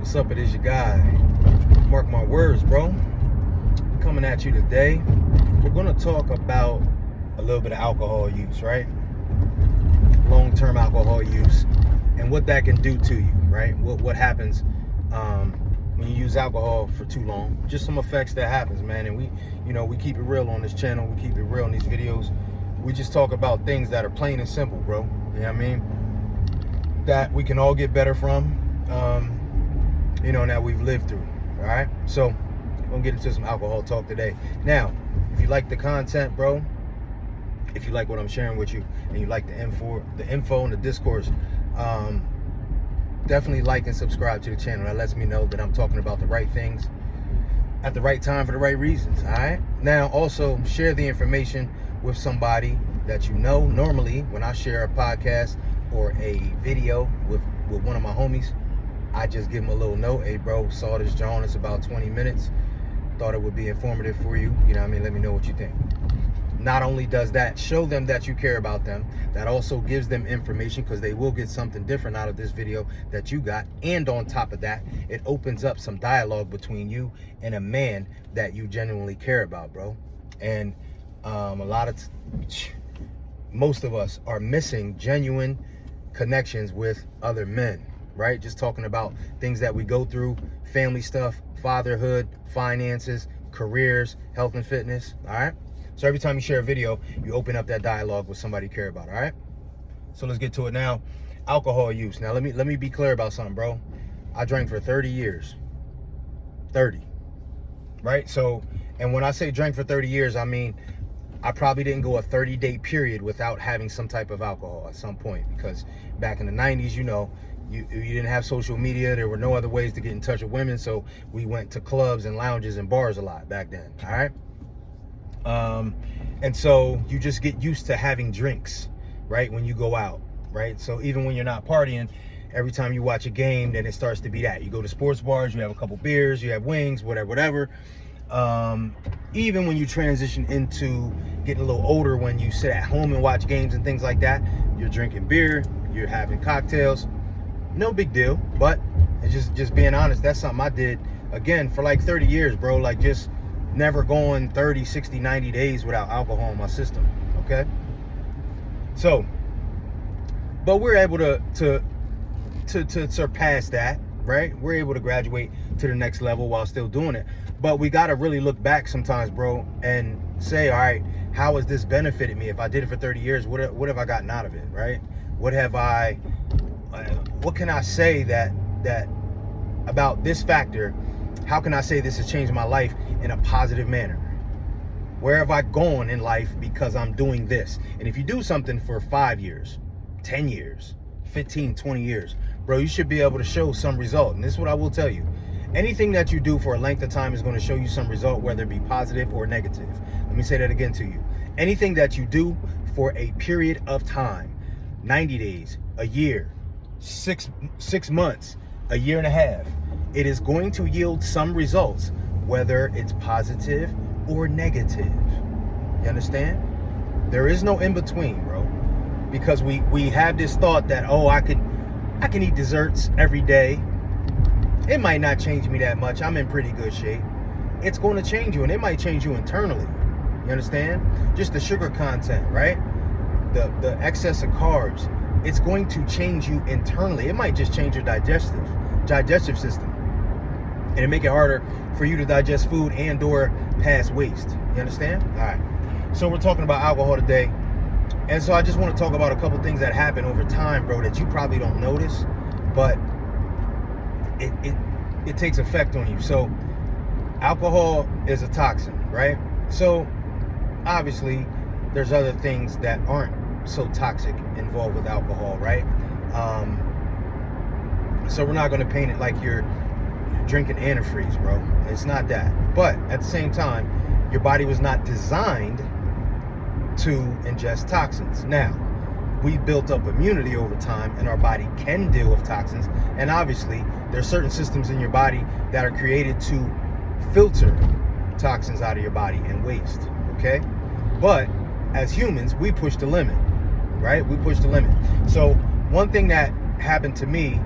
What's up? It is your guy, Mark my words, bro. Coming at you today. We're going to talk about a little bit of alcohol use, right? Long-term alcohol use and what that can do to you, right? What happens when you use alcohol for too long. Just some effects that happens, man. And we keep it real on this channel. We keep it real in these videos. We just talk about things that are plain and simple, bro. You know what I mean? That we can all get better from. That we've lived through. All right, so we're gonna get into some alcohol talk today. Now, if you like the content, bro, if you like what I'm sharing with you, and you like the info and the discourse, definitely like and subscribe to the channel. That lets me know that I'm talking about the right things at the right time for the right reasons. All right. Now, also share the information with somebody that you know. Normally, when I share a podcast or a video with one of my homies, I just give them a little note. Hey, bro, saw this John. It's about 20 minutes. Thought it would be informative for you. You know what I mean? Let me know what you think. Not only does that show them that you care about them, that also gives them information because they will get something different out of this video that you got. And on top of that, it opens up some dialogue between you and a man that you genuinely care about, bro. And most of us are missing genuine connections with other men. Right? Just talking about things that we go through, family stuff, fatherhood, finances, careers, health and fitness. All right. So every time you share a video, you open up that dialogue with somebody you care about. All right. So let's get to it now. Alcohol use. Now let me be clear about something, bro. I drank for 30 years. 30. Right? So, and when I say drank for 30 years, I mean I probably didn't go a 30-day period without having some type of alcohol at some point, because back in the 90s, you didn't have social media. There were no other ways to get in touch with women, so we went to clubs and lounges and bars a lot back then. All right. And so you just get used to having drinks, right, when you go out, right? So even when you're not partying, every time you watch a game, then it starts to be that. You go to sports bars, you have a couple beers, you have wings, whatever. Even when you transition into getting a little older, when you sit at home and watch games and things like that, you're drinking beer, you're having cocktails. No big deal, but it's just being honest, that's something I did, again, for like 30 years, bro. Like, just never going 30, 60, 90 days without alcohol in my system, okay? So, but we're able to surpass that, right? We're able to graduate to the next level while still doing it. But we got to really look back sometimes, bro, and say, all right, how has this benefited me? If I did it for 30 years, what have I gotten out of it, right? What can I say that about this factor? How can I say this has changed my life in a positive manner? Where have I gone in life because I'm doing this? And if you do something for 5 years, 10 years, 15, 20 years, bro, you should be able to show some result. And this is what I will tell you. Anything that you do for a length of time is going to show you some result, whether it be positive or negative. Let me say that again to you. Anything that you do for a period of time, 90 days, a year, six months, a year and a half, it is going to yield some results, whether it's positive or negative. You understand? There is no in between, bro, because we have this thought that, oh, I can eat desserts every day. It might not change me that much. I'm in pretty good shape. It's going to change you, and it might change you internally. You understand? Just the sugar content, right? The excess of carbs. It's going to change you internally. It might just change your digestive system, and it make it harder for you to digest food and or pass waste. You understand? All right. So we're talking about alcohol today, and so I just want to talk about a couple things that happen over time, bro, that you probably don't notice, but it takes effect on you. So alcohol is a toxin, right? So obviously there's other things that aren't so toxic involved with alcohol, right? So we're not going to paint it like you're drinking antifreeze, bro. It's not that. But at the same time, your body was not designed to ingest toxins. Now, we built up immunity over time, and our body can deal with toxins. And obviously, there's certain systems in your body that are created to filter toxins out of your body and waste, okay? But as humans, we push the limit, right? We push the limit. So one thing that happened to me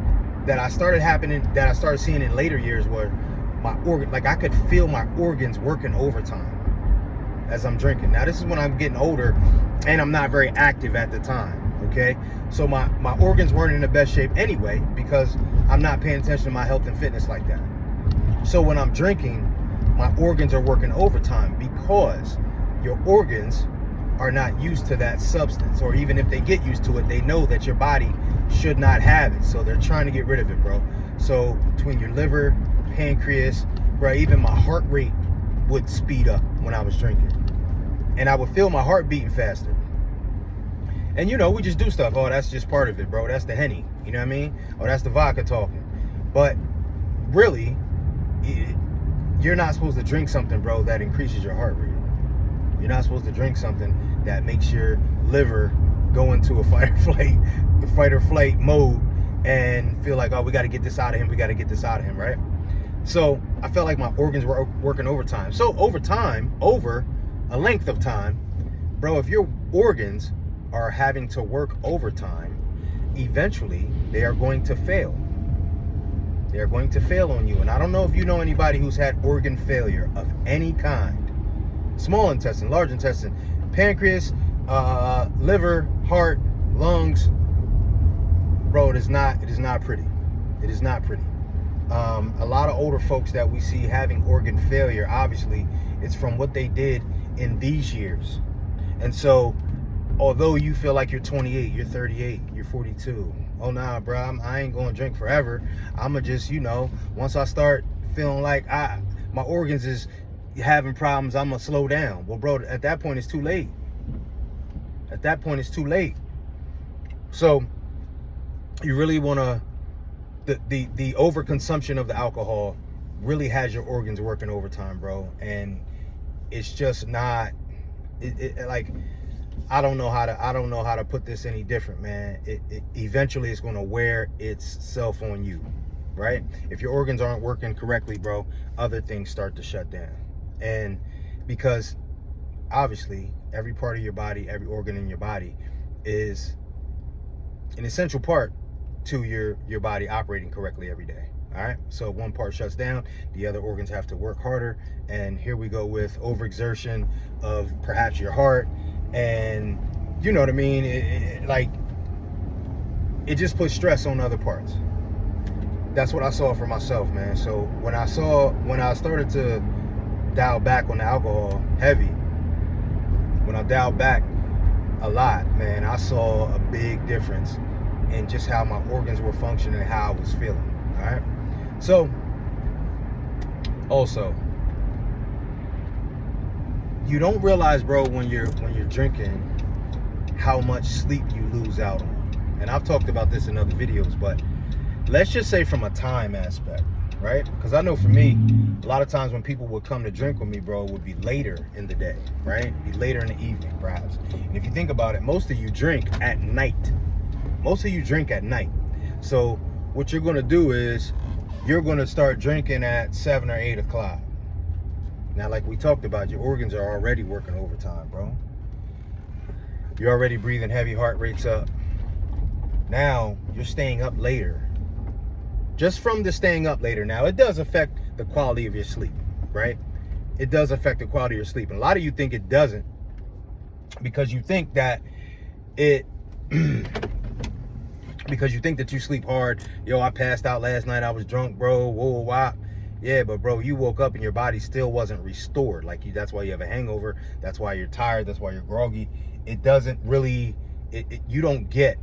that I started seeing in later years were like I could feel my organs working overtime as I'm drinking. Now this is when I'm getting older and I'm not very active at the time. Okay, so my organs weren't in the best shape anyway because I'm not paying attention to my health and fitness like that. So when I'm drinking, my organs are working overtime because your organs are not used to that substance, or even if they get used to it, they know that your body should not have it, so they're trying to get rid of it, bro. So between your liver, pancreas, bro, even my heart rate would speed up when I was drinking, and I would feel my heart beating faster. And you know, we just do stuff. Oh, that's just part of it, bro. That's the Henny. You know what I mean? Oh, that's the vodka talking. But really, you're not supposed to drink something, bro, that increases your heart rate. You're not supposed to drink something that makes your liver go into a fight or flight mode and feel like, oh, we got to get this out of him. We got to get this out of him, right? So I felt like my organs were working overtime. So over a length of time, bro, if your organs are having to work overtime, eventually they are going to fail. They are going to fail on you. And I don't know if you know anybody who's had organ failure of any kind. Small intestine, large intestine, pancreas, liver, heart, lungs. Bro, it is not pretty. It is not pretty. A lot of older folks that we see having organ failure, obviously, it's from what they did in these years. And so, although you feel like you're 28, you're 38, you're 42. Oh, nah, bro, I ain't going to drink forever. I'm going to just, you know, once I start feeling like my organs is having problems, I'm going to slow down. Well, bro, at that point, it's too late. At that point, it's too late. So, you really want to, the overconsumption of the alcohol really has your organs working overtime, bro. And it's just not, like, I don't know how to put this any different, man. It eventually it's going to wear itself on you, right? If your organs aren't working correctly, bro, other things start to shut down. And because obviously every part of your body, every organ in your body is an essential part to your body operating correctly every day. All right, so one part shuts down, the other organs have to work harder, and here we go with overexertion of perhaps your heart, and you know what I mean, it just puts stress on other parts. That's what I saw for myself, man. So when I started to dial back on the alcohol heavy, when I dialed back a lot, man, I saw a big difference in just how my organs were functioning and how I was feeling. All right. So, also, you don't realize, bro, when you're drinking, how much sleep you lose out on. And I've talked about this in other videos, but let's just say from a time aspect, right? Because I know for me, a lot of times when people would come to drink with me, bro, it would be later in the day, right? Be later in the evening, perhaps. And if you think about it, most of you drink at night. Most of you drink at night. So what you're going to do is you're going to start drinking at 7 or 8 o'clock. Now, like we talked about, your organs are already working overtime, bro. You're already breathing heavy, heart rates up. Now, you're staying up later. Just from the staying up later. Now, it does affect the quality of your sleep, right? It does affect the quality of your sleep. And a lot of you think it doesn't because you think that it... because you think that you sleep hard. Yo, I passed out last night. I was drunk, bro. Whoa, whoa. Yeah, but bro, you woke up and your body still wasn't restored. That's why you have a hangover. That's why you're tired. That's why you're groggy. It doesn't really, you don't get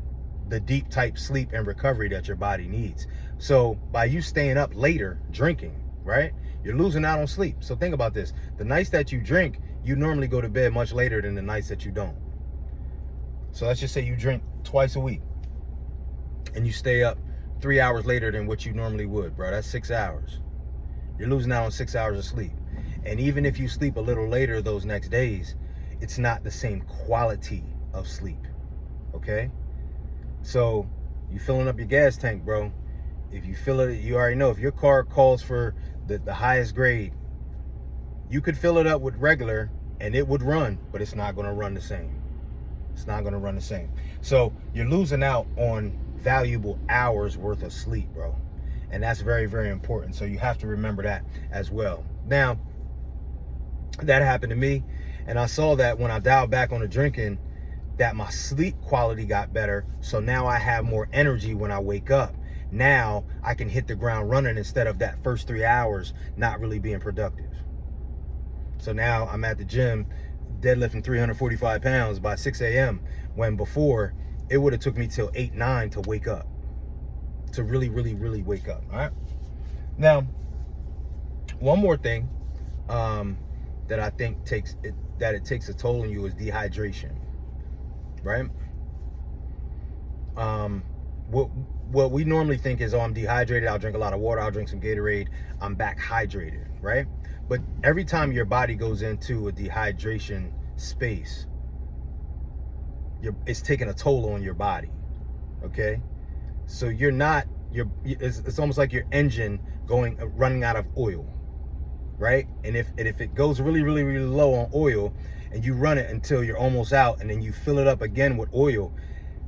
the deep type sleep and recovery that your body needs. So by you staying up later drinking, right, you're losing out on sleep. So think about this. The nights that you drink, you normally go to bed much later than the nights that you don't. So let's just say you drink twice a week and you stay up 3 hours later than what you normally would, bro. That's 6 hours. You're losing out on 6 hours of sleep. And even if you sleep a little later those next days, it's not the same quality of sleep, okay? So you filling up your gas tank, bro. If you fill it, you already know, if your car calls for the highest grade, you could fill it up with regular and it would run, but it's not going to run the same. It's not going to run the same. So you're losing out on valuable hours worth of sleep, bro. And that's very, very important. So you have to remember that as well. Now, that happened to me, and I saw that when I dialed back on the drinking, that my sleep quality got better. So now I have more energy when I wake up. Now I can hit the ground running instead of that first 3 hours not really being productive. So now I'm at the gym deadlifting 345 pounds by 6 a.m. when before it would have took me till 8, 9 to wake up, to really, really, really wake up. All right. Now, one more thing that I think it takes a toll on you is dehydration, right? What we normally think is, oh, I'm dehydrated, I'll drink a lot of water, I'll drink some Gatorade, I'm back hydrated, right? But every time your body goes into a dehydration space, it's taking a toll on your body, okay? So it's almost like your engine running out of oil, right? And if it goes really, really, really low on oil and you run it until you're almost out and then you fill it up again with oil,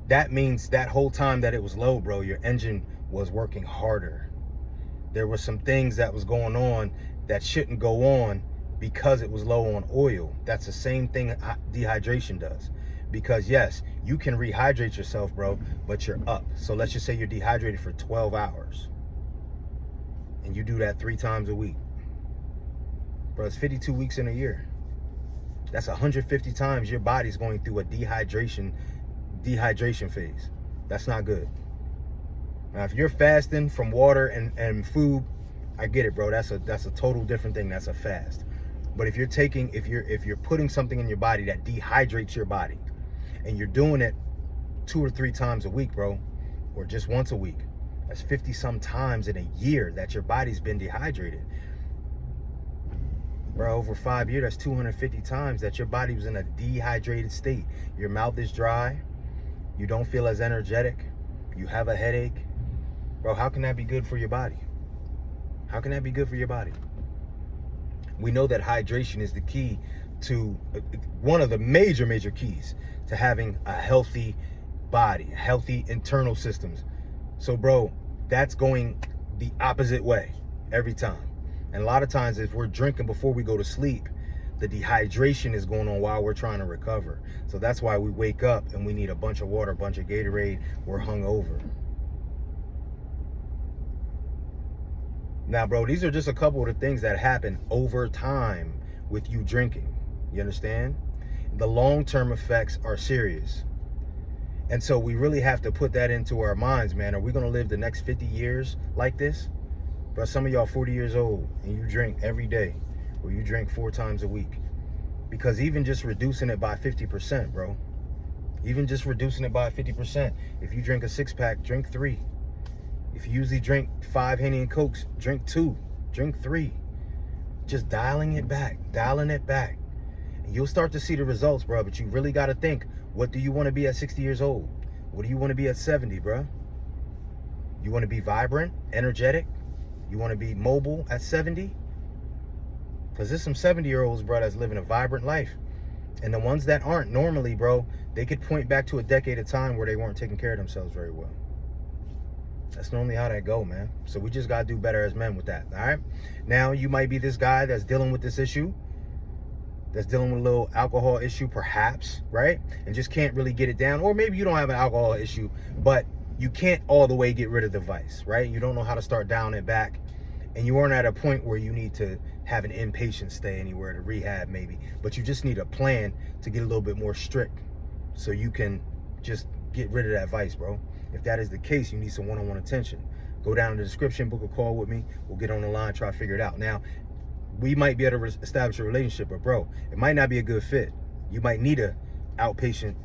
that means that whole time that it was low, bro, your engine was working harder. There were some things that was going on that shouldn't go on because it was low on oil. That's the same thing dehydration does. Because yes, you can rehydrate yourself, bro, but you're up. So let's just say you're dehydrated for 12 hours and you do that 3 times a week. Bro, it's 52 weeks in a year. That's 150 times your body's going through a dehydration phase. That's not good. Now, if you're fasting from water and food, I get it, bro. That's a total different thing. That's a fast. But if you're putting something in your body that dehydrates your body, and you're doing it 2 or 3 times a week, bro, or just once a week, that's 50 some times in a year that your body's been dehydrated. Bro, over 5 years, that's 250 times that your body was in a dehydrated state. Your mouth is dry. You don't feel as energetic. You have a headache. Bro, how can that be good for your body? How can that be good for your body? We know that hydration is the key to one of the major keys to having a healthy body, healthy internal systems. So, bro, that's going the opposite way every time. And a lot of times if we're drinking before we go to sleep, the dehydration is going on while we're trying to recover. So that's why we wake up and we need a bunch of water, a bunch of Gatorade, we're hungover. Now, bro, these are just a couple of the things that happen over time with you drinking. You understand? The long-term effects are serious. And so we really have to put that into our minds, man. Are we going to live the next 50 years like this? Bro, some of y'all 40 years old and you drink every day, or you drink 4 times a week. Because even just reducing it by 50%, bro. Even just reducing it by 50%. If you drink a 6-pack, drink 3. If you usually drink 5 Henny and Cokes, drink 2, drink 3. Just dialing it back. And you'll start to see the results, bro. But you really got to think, what do you want to be at 60 years old? What do you want to be at 70, bro? You want to be vibrant, energetic? You want to be mobile at 70? Because there's some 70-year-olds, bro, that's living a vibrant life. And the ones that aren't, normally, bro, they could point back to a decade of time where they weren't taking care of themselves very well. That's normally how that go, man. So we just got to do better as men with that, all right? Now, you might be this guy that's dealing with this issue, that's dealing with a little alcohol issue, perhaps, right? And just can't really get it down. Or maybe you don't have an alcohol issue, but you can't all the way get rid of the vice, right? You don't know how to start dialing it back. And you aren't at a point where you need to have an inpatient stay anywhere, to rehab maybe. But you just need a plan to get a little bit more strict so you can just get rid of that vice, bro. If that is the case, you need some one-on-one attention. Go down in the description, book a call with me. We'll get on the line, try to figure it out. Now, we might be able to establish a relationship, but bro, it might not be a good fit. You might need an outpatient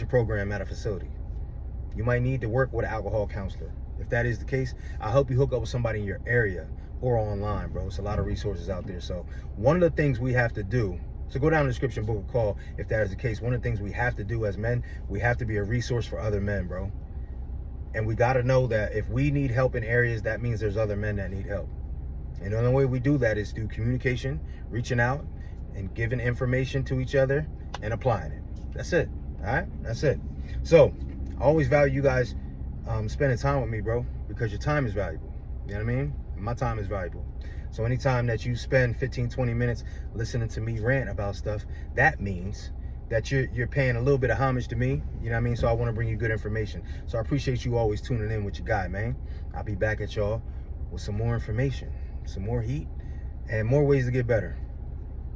program at a facility. You might need to work with an alcohol counselor. If that is the case, I'll help you hook up with somebody in your area or online, bro. It's a lot of resources out there. So one of the things we have to do, so go down in the description, book a call if that is the case. One of the things we have to do as men, we have to be a resource for other men, bro. And we got to know that if we need help in areas, that means there's other men that need help. And the only way we do that is through communication, reaching out and giving information to each other and applying it. That's it. All right? That's it. So I always value you guys spending time with me, bro, because your time is valuable. You know what I mean? My time is valuable. So anytime that you spend 15, 20 minutes listening to me rant about stuff, that means that you're paying a little bit of homage to me. You know what I mean? So I want to bring you good information. So I appreciate you always tuning in with your guy, man. I'll be back at y'all with some more information, some more heat, and more ways to get better.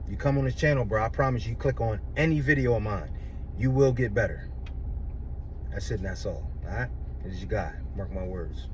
You come on this channel, bro, I promise you click on any video of mine, you will get better. That's it and that's all right? This is your guy, mark my words.